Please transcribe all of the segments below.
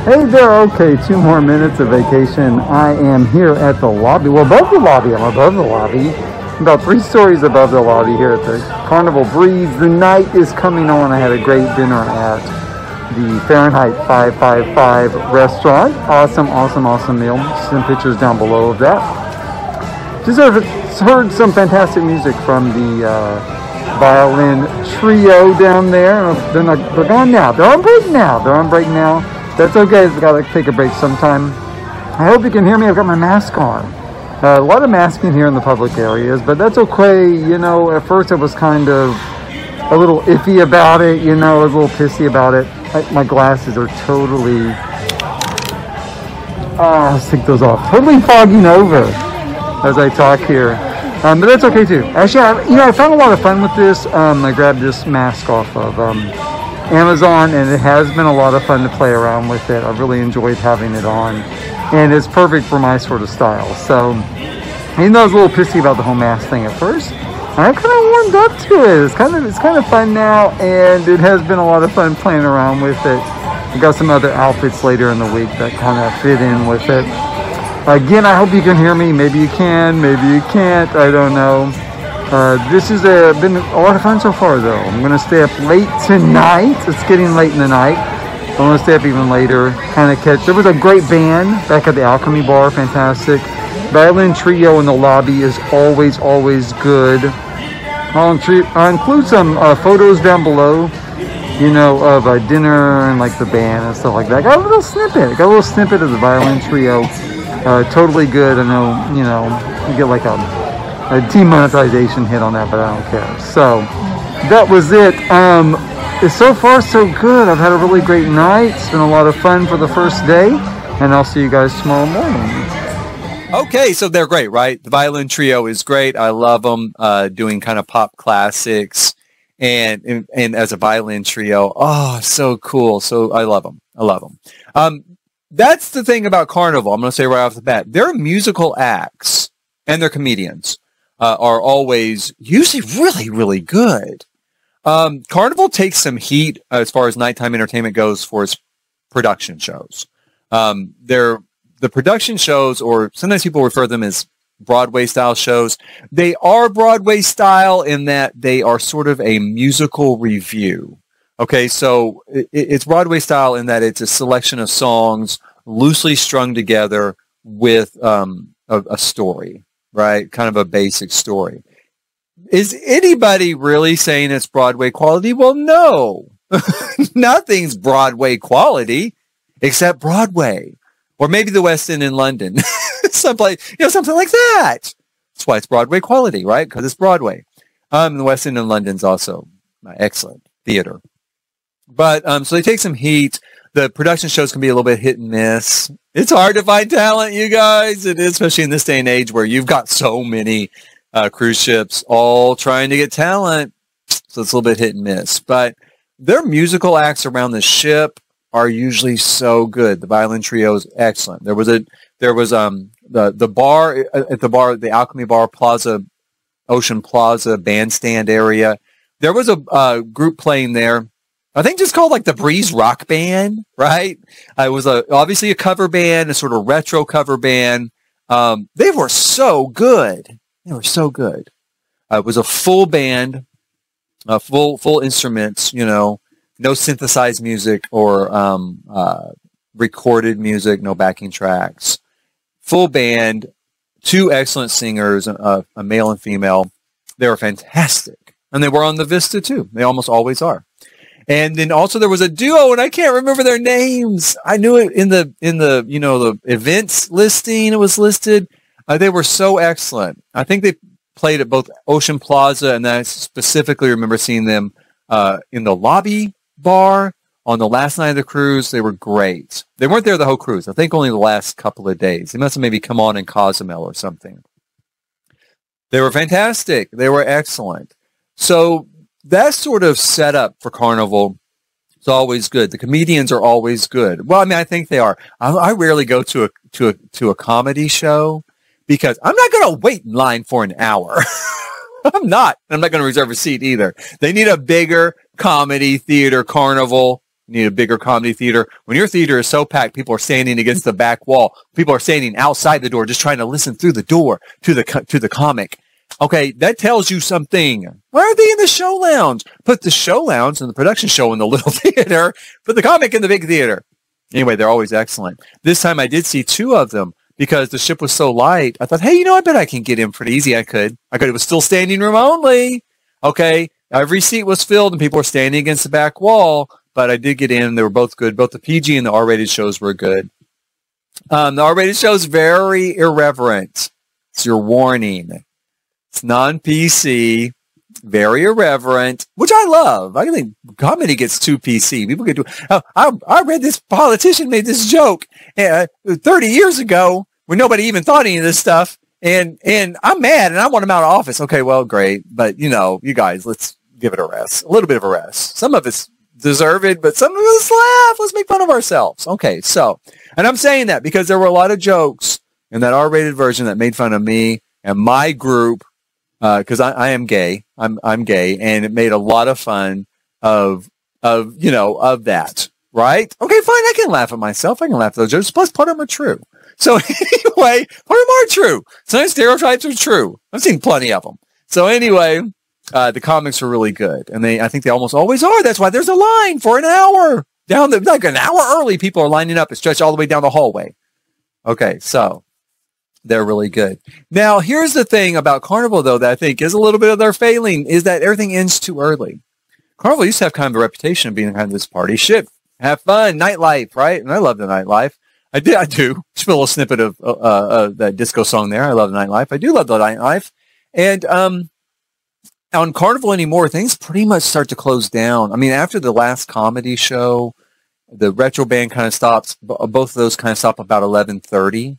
Hey there, okay, 2 more minutes of vacation. I am here at the lobby, well above the lobby, I'm above the lobby, about 3 stories above the lobby here at the Carnival Breeze. The night is coming on. I had a great dinner at the Fahrenheit 555 restaurant. Awesome meal. Some pictures down below of that. Just heard some fantastic music from the violin trio down there. They're gone now. They're on break now. That's okay. I've got to take a break sometime. I hope you can hear me. I've got my mask on. A lot of masking here in the public areas, but that's okay. You know, at first I was kind of a little iffy about it. You know, I was a little pissy about it. My glasses are totally... let's take those off. Totally fogging over as I talk here. But that's okay too. Actually, I found a lot of fun with this. I grabbed this mask off of Amazon, and it has been a lot of fun to play around with it. I've really enjoyed having it on, and it's perfect for my sort of style. So, even though I was a little pissy about the whole mask thing at first, I kind of warmed up to it. It's kind of fun now, and it has been a lot of fun playing around with it. I've got some other outfits later in the week that kind of fit in with it. Again, I hope you can hear me. Maybe you can, maybe you can't. I don't know. This has been a lot of fun so far, though. I'm going to stay up late tonight. It's getting late in the night. I'm going to stay up even later, kind of catch. There was a great band back at the Alchemy Bar. Fantastic. Violin trio in the lobby is always good. I'll include some photos down below, you know, of a dinner and like the band and stuff like that. Got a little snippet of the violin trio. Totally good. I know, you know, you get like a demonetization hit on that, but I don't care. So that was it. It's so far so good. I've had a really great night. It's been a lot of fun for the first day, and I'll see you guys tomorrow morning. Okay, so they're great, right? The violin trio is great. I love them doing kind of pop classics and as a violin trio. Oh, so cool. So I love them. That's the thing about Carnival. I'm going to say right off the bat, their musical acts and their comedians are always usually really good. Carnival takes some heat as far as nighttime entertainment goes for its production shows. The production shows, or sometimes people refer to them as Broadway style shows. They are Broadway style in that they are sort of a musical review. Okay, so it's Broadway style in that it's a selection of songs loosely strung together with a story. Right? Kind of a basic story. Is anybody really saying it's Broadway quality? Well, no. Nothing's Broadway quality except Broadway. Or maybe the West End in London. Something like that. That's why it's Broadway quality, right? Because it's Broadway. The West End in London's also excellent theater. But so they take some heat. The production shows can be a little bit hit and miss. It's hard to find talent, you guys. It is, especially in this day and age where you've got so many cruise ships all trying to get talent. So it's a little bit hit and miss. But their musical acts around the ship are usually so good. The violin trio is excellent. There was the bar at the Alchemy Bar Plaza, Ocean Plaza bandstand area. There was a group playing there. I think just called like the Breeze Rock Band, right? It was obviously a cover band, a sort of retro cover band. They were so good. It was a full band, full instruments, you know, no synthesized music or recorded music, no backing tracks. Full band, 2 excellent singers, a male and female. They were fantastic. And they were on the Vista too. They almost always are. And then also there was a duo, and I can't remember their names. I knew it in the the events listing. It was listed. They were so excellent. I think they played at both Ocean Plaza, and I specifically remember seeing them in the lobby bar On the last night of the cruise, they were great. They weren't there the whole cruise. I think only the last couple of days. They must have maybe come on in Cozumel or something. They were fantastic. They were excellent. So that sort of setup for Carnival is always good. The comedians are always good. Well, I mean, I think they are. I rarely go to a comedy show because I'm not going to wait in line for an hour. I'm not going to reserve a seat either. They need a bigger comedy theater, Carnival. You need a bigger comedy theater. When your theater is so packed, people are standing against the back wall. People are standing outside the door, just trying to listen through the door to the comic. Okay, that tells you something. Why are they in the show lounge? Put the show lounge and the production show in the little theater. Put the comic in the big theater. Anyway, they're always excellent. This time I did see 2 of them because the ship was so light. I thought, hey, I bet I can get in pretty easy. I could. It was still standing room only. Okay, every seat was filled and people were standing against the back wall. But I did get in. They were both good. Both the PG and the R-rated shows were good. The R-rated show is very irreverent. It's your warning. It's non-PC, very irreverent, which I love. I think comedy gets too PC. People get too. I read this politician made this joke 30 years ago when nobody even thought any of this stuff, and I'm mad and I want him out of office. Okay, well, great, but you guys, let's give it a rest, a little bit of a rest. Some of it's deserved, but some of us laugh. Let's make fun of ourselves. Okay, so, and I'm saying that because there were a lot of jokes in that R-rated version that made fun of me and my group, because I am gay. I'm gay, and it made a lot of fun of that. Right? Okay, fine. I can laugh at myself. I can laugh at those jokes. Plus, part of them are true. So anyway, part of them are true. Some stereotypes are true. I've seen plenty of them. So anyway. The comics are really good, and I think they almost always are. That's why there's a line for an hour like an hour early. People are lining up and stretch all the way down the hallway. Okay, so they're really good. Now, here's the thing about Carnival, though, that I think is a little bit of their failing, is that everything ends too early. Carnival used to have kind of a reputation of being kind of this party ship, have fun, nightlife, right? And I love the nightlife. I do. Just a little snippet of that disco song there. I love the nightlife. I do love the nightlife, and on Carnival anymore, things pretty much start to close down. I mean, after the last comedy show, the retro band kind of stops. Both of those kind of stop about 11:30,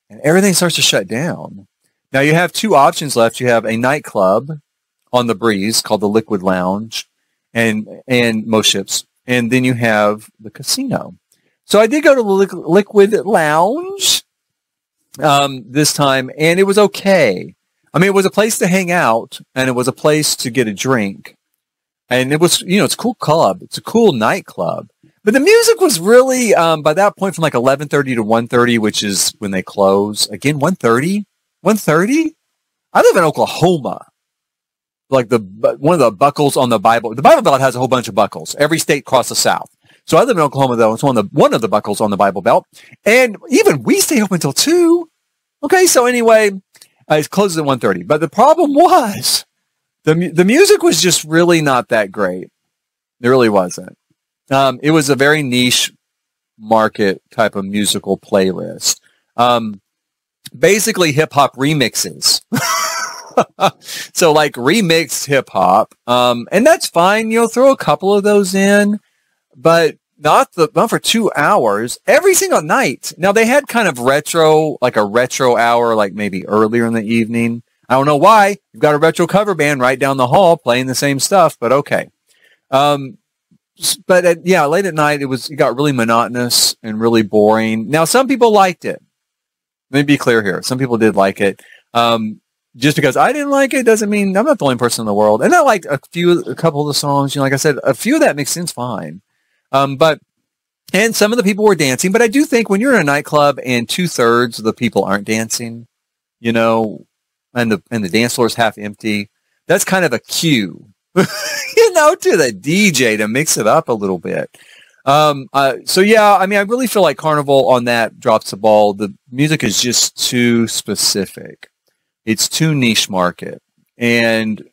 and everything starts to shut down. Now, you have 2 options left. You have a nightclub on the breeze called the Liquid Lounge, and most ships, and then you have the casino. So I did go to the Liquid Lounge this time, and it was okay. I mean, it was a place to hang out, and it was a place to get a drink. And it was, it's a cool club. It's a cool nightclub. But the music was really, by that point, from like 11:30 to 1:30, which is when they close. Again, 1:30? 1:30? I live in Oklahoma. Like one of the buckles on the Bible. The Bible Belt has a whole bunch of buckles. Every state across the South. So I live in Oklahoma, though. It's one of the buckles on the Bible Belt. And even we stay open until 2. Okay, so anyway... it closes at 1:30. But the problem was the music was just really not that great. It really wasn't. It was a very niche market type of musical playlist. Basically hip-hop remixes. So like remixed hip-hop. And that's fine. Throw a couple of those in. But not for 2 hours every single night. Now they had kind of like a retro hour, like maybe earlier in the evening. I don't know why. You've got a retro cover band right down the hall playing the same stuff, but okay. But late at night it got really monotonous and really boring. Now some people liked it. Let me be clear here. Some people did like it. Just because I didn't like it doesn't mean I'm not the only person in the world. And I liked a couple of the songs. Like I said, a few of that mixed in's fine. And some of the people were dancing, but I do think when you're in a nightclub and 2/3 of the people aren't dancing, and the dance floor is half empty, that's kind of a cue, to the DJ to mix it up a little bit. So yeah, I mean, I really feel like Carnival on that drops the ball. The music is just too specific. It's too niche market. And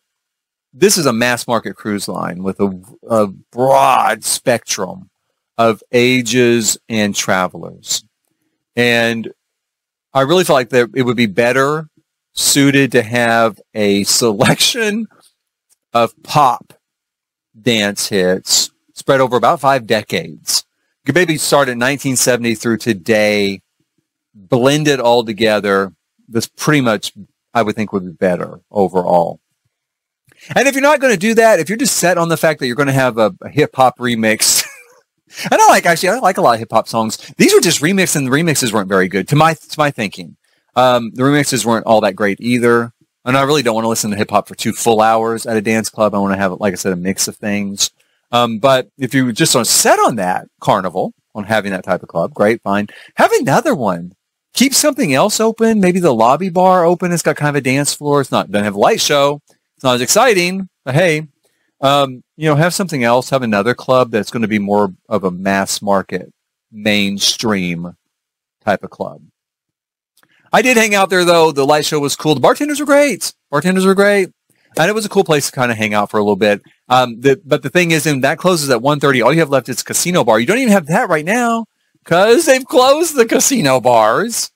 this is a mass market cruise line with a broad spectrum of ages and travelers. And I really feel like that it would be better suited to have a selection of pop dance hits spread over about 5 decades. You could maybe start in 1970 through today, blend it all together. This pretty much, I would think, would be better overall. And if you're not going to do that, if you're just set on the fact that you're going to have a hip-hop remix, and I like a lot of hip-hop songs. These were just remixed, and the remixes weren't very good, to my thinking. The remixes weren't all that great either. And I really don't want to listen to hip-hop for 2 full hours at a dance club. I want to have, like I said, a mix of things. But if you just are set on that, Carnival, on having that type of club, great, fine. Have another one. Keep something else open. Maybe the lobby bar open. It's got kind of a dance floor. Doesn't have a light show. It's not as exciting, but hey, have something else. Have another club that's going to be more of a mass market, mainstream type of club. I did hang out there, though. The light show was cool. The bartenders were great. And it was a cool place to kind of hang out for a little bit. But the thing is, that closes at 1:30. All you have left is casino bar. You don't even have that right now because they've closed the casino bars.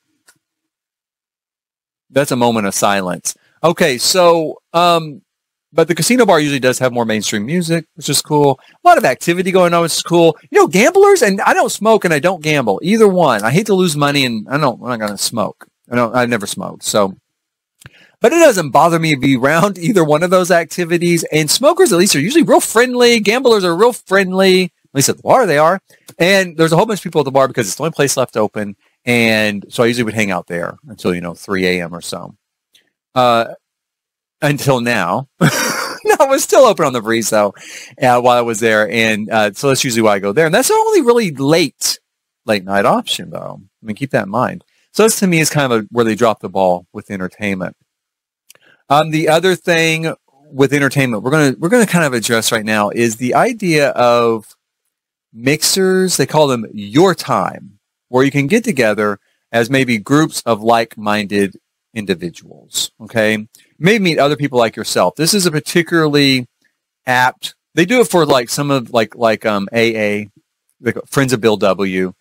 That's a moment of silence. Okay, so, but the casino bar usually does have more mainstream music, which is cool. A lot of activity going on, which is cool. Gamblers, and I don't smoke and I don't gamble. Either one. I hate to lose money, and I'm not going to smoke. I've never smoked, so. But it doesn't bother me to be around either one of those activities. And smokers, at least, are usually real friendly. Gamblers are real friendly. At least at the bar, they are. And there's a whole bunch of people at the bar because it's the only place left open. And so I usually would hang out there until, 3 a.m. or so. Until now. No, it was still open on the breeze, though, while I was there. And so that's usually why I go there. And that's the only really late night option, though. Keep that in mind. So this, to me, is kind of where they drop the ball with entertainment. The other thing with entertainment we're gonna kind of address right now is the idea of mixers. They call them your time, where you can get together as maybe groups of like-minded individuals. Okay, you may meet other people like yourself. This is a particularly apt. They do it for some of like AA, Friends of Bill W.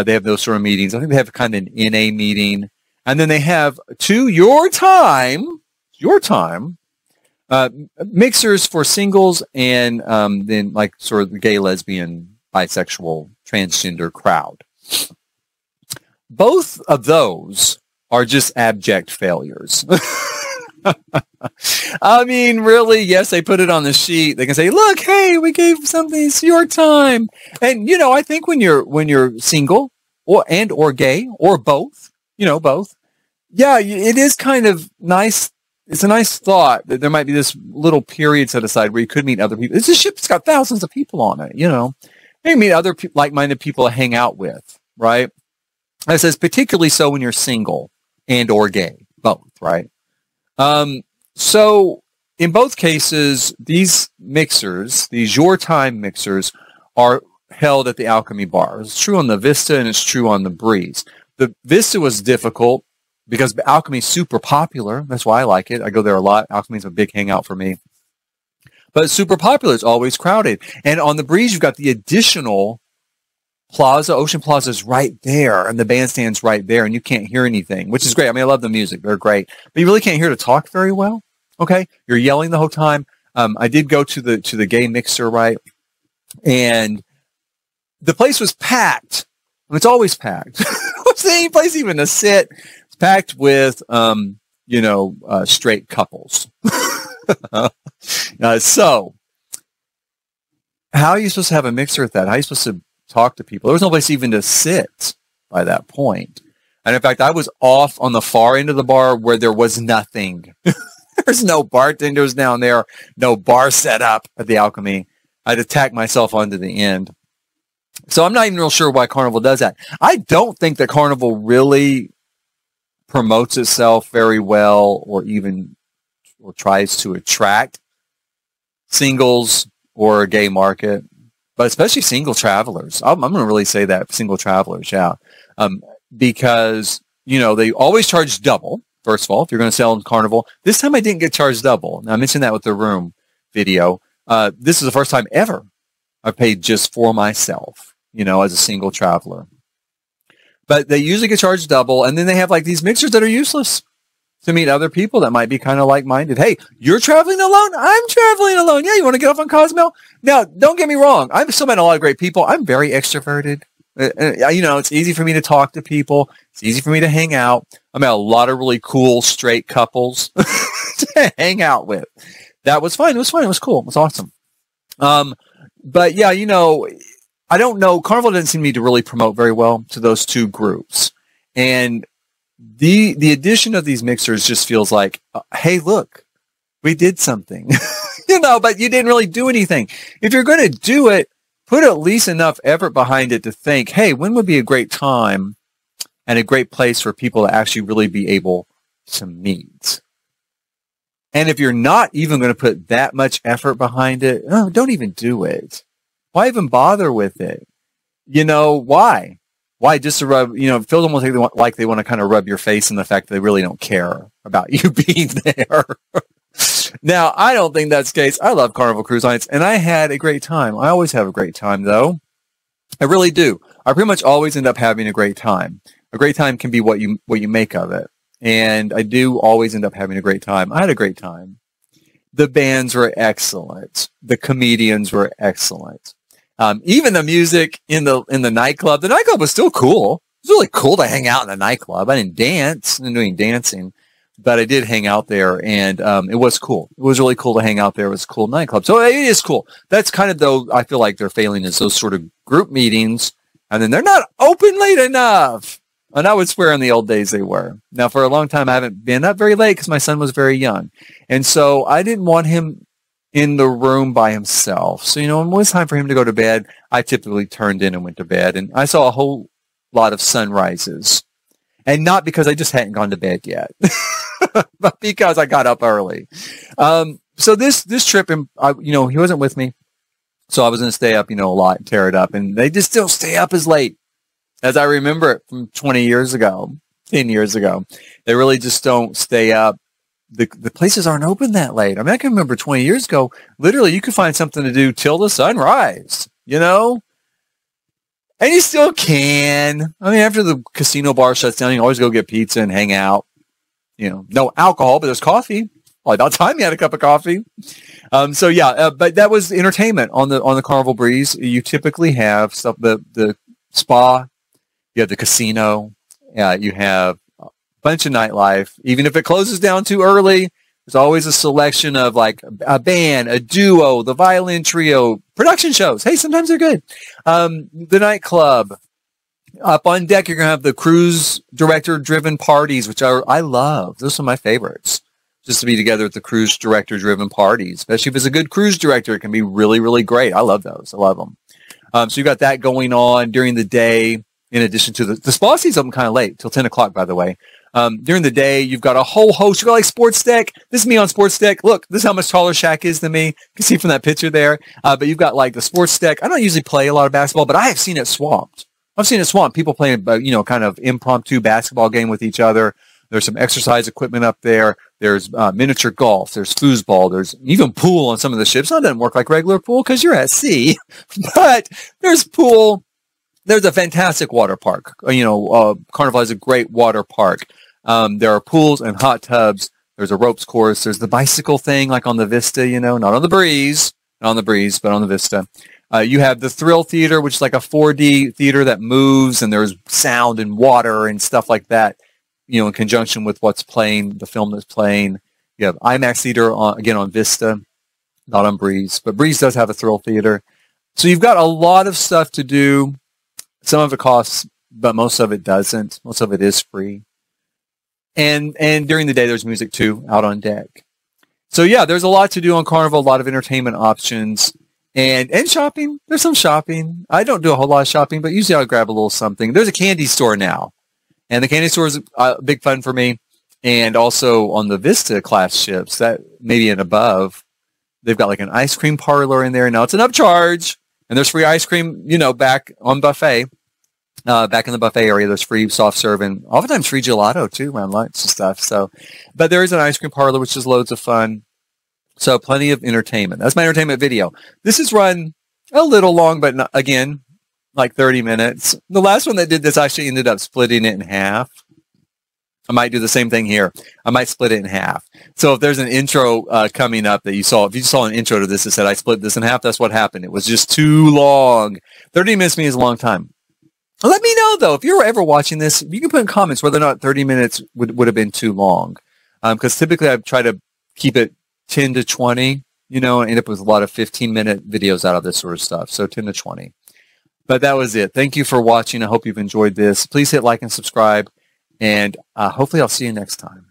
They have those sort of meetings. I think they have kind of an NA meeting, and then they have your time, mixers for singles, and then sort of the gay, lesbian, bisexual, transgender crowd. Both of those are just abject failures. Really, yes, they put it on the sheet. They can say, look, hey, we gave something, it's your time. And, I think when you're single or gay or both, both, yeah, it is kind of nice. It's a nice thought that there might be this little period set aside where you could meet other people. It's a ship that's got thousands of people on it, You meet other like-minded people to hang out with, right? It says particularly so when you're single and or gay, both, right? So in both cases, these mixers, these your time mixers, are held at the Alchemy Bar. It's true on the Vista and it's true on the Breeze. The Vista was difficult because Alchemy's super popular. That's why I like it. I go there a lot. Alchemy's a big hangout for me. But it's super popular. It's always crowded. And on the Breeze, you've got the additional plaza. Ocean Plaza is right there, and the bandstand's right there, and you can't hear anything, which is great. I love the music. They're great. But you really can't hear to talk very well. Okay? You're yelling the whole time. I did go to the gay mixer, right? And the place was packed. It's always packed. What's the only place even to sit? It's packed with, straight couples. So, how are you supposed to have a mixer at that? How are you supposed to talk to people? There was no place even to sit by that point. And in fact, I was off on the far end of the bar where there was nothing. There's no bartenders down there, no bar set up at the Alchemy. I had to tack myself onto the end. So I'm not even real sure why Carnival does that. I don't think that Carnival really promotes itself very well or tries to attract singles or a gay market, but especially single travelers. I'm going to really say that, single travelers, yeah. Because, they always charge double, first of all, if you're going to sell in Carnival. This time I didn't get charged double. Now, I mentioned that with the room video. This is the first time ever I've paid just for myself, as a single traveler. But they usually get charged double, and then they have these mixers that are useless. to meet other people that might be kind of like-minded. Hey, you're traveling alone? I'm traveling alone. Yeah, you want to get off on Cozumel? Now, don't get me wrong. I've still met a lot of great people. I'm very extroverted. You know, it's easy for me to talk to people. It's easy for me to hang out. I met a lot of really cool straight couples to hang out with. That was fun. It was fun. It was cool. It was awesome. But yeah, you know, I don't know. Carnival doesn't seem to me to really promote very well to those two groups. And the addition of these mixers just feels like, hey, look, we did something, you know, but you didn't really do anything. If you're going to do it, put at least enough effort behind it to think, hey, when would be a great time and a great place for people to actually really be able to meet? And if you're not even going to put that much effort behind it, oh, don't even do it. Why even bother with it? You know, why? Why just to rub, you know, it feels almost like they want to kind of rub your face in the fact that they really don't care about you being there. Now, I don't think that's the case. I love Carnival Cruise Lines, and I had a great time. I always have a great time, though. I really do. I pretty much always end up having a great time. A great time can be what you make of it. And I do always end up having a great time. I had a great time. The bands were excellent. The comedians were excellent. Even the music in the nightclub. The nightclub was still cool. It was really cool to hang out in the nightclub. I didn't dance. I didn't do any dancing. But I did hang out there, and it was cool. It was really cool to hang out there. It was a cool nightclub. So it is cool. That's kind of, though, I feel like they're failing is those sort of group meetings, and then they're not open late enough. And I would swear in the old days they were. Now, for a long time, I haven't been up very late because my son was very young. And so I didn't want him in the room by himself. So, you know, when it was time for him to go to bed, I typically turned in and went to bed. And I saw a whole lot of sunrises. And not because I just hadn't gone to bed yet, but because I got up early. So this trip, you know, he wasn't with me. So I was going to stay up, you know, a lot and tear it up. And they just still stay up as late as I remember it from 20 years ago, 10 years ago. They really just don't stay up. The places aren't open that late. I mean, I can remember 20 years ago, literally you could find something to do till the sunrise, you know? And you still can. I mean, after the casino bar shuts down, you can always go get pizza and hang out. You know, no alcohol, but there's coffee. Well, about time you had a cup of coffee. So yeah, but that was entertainment on the Carnival Breeze. You typically have stuff, the spa, you have the casino, you have a bunch of nightlife. Even if it closes down too early, there's always a selection of like a band, a duo, the violin trio, production shows. Hey, sometimes they're good. The nightclub. Up on deck, you're going to have the cruise director-driven parties, which I love. Those are my favorites. Just to be together at the cruise director-driven parties, especially if it's a good cruise director, it can be really, really great. I love those. I love them. So you've got that going on during the day, in addition to the spa season's open kind of late, till 10 o'clock, by the way. During the day, you've got a whole host. You've got like Sports Deck. This is me on Sports Deck. Look, this is how much taller Shaq is than me. You can see from that picture there. But you've got like the Sports Deck. I don't usually play a lot of basketball, but I have seen it swamped. I've seen it swamped. People playing, you know, kind of impromptu basketball game with each other. There's some exercise equipment up there. There's miniature golf. There's foosball. There's even pool on some of the ships. Now, it doesn't work like regular pool because you're at sea, but there's pool. There's a fantastic water park. You know, Carnival is a great water park. There are pools and hot tubs. There's a ropes course. There's the bicycle thing like on the Vista, you know, not on the Breeze, but on the Vista. You have the Thrill Theater, which is like a 4D theater that moves, and there's sound and water and stuff like that, you know, in conjunction with what's playing, the film that's playing. You have IMAX Theater, again, on Vista, not on Breeze. But Breeze does have a Thrill Theater. So you've got a lot of stuff to do. Some of it costs, but most of it doesn't. Most of it is free. And during the day, there's music, too, out on deck. So, yeah, there's a lot to do on Carnival, a lot of entertainment options. And shopping. There's some shopping. I don't do a whole lot of shopping, but usually I'll grab a little something. There's a candy store now. And the candy store is big fun for me. And also on the Vista class ships, that maybe and above, they've got like an ice cream parlor in there. Now it's an upcharge. And there's free ice cream, you know, back on buffet. Back in the buffet area, there's free soft serve and oftentimes free gelato too around lunch and stuff. So, but there is an ice cream parlor, which is loads of fun. So plenty of entertainment. That's my entertainment video. This is run a little long, but not, again, like 30 minutes. The last one that did this actually ended up splitting it in half. I might do the same thing here. I might split it in half. So if there's an intro coming up that you saw, if you saw an intro to this that said I split this in half, that's what happened. It was just too long. 30 minutes to me is a long time. Let me know, though, if you're ever watching this, you can put in comments whether or not 30 minutes would have been too long. Because typically I try to keep it 10 to 20, and end up with a lot of 15-minute videos out of this sort of stuff. So 10 to 20. But that was it. Thank you for watching. I hope you've enjoyed this. Please hit like and subscribe. And hopefully I'll see you next time.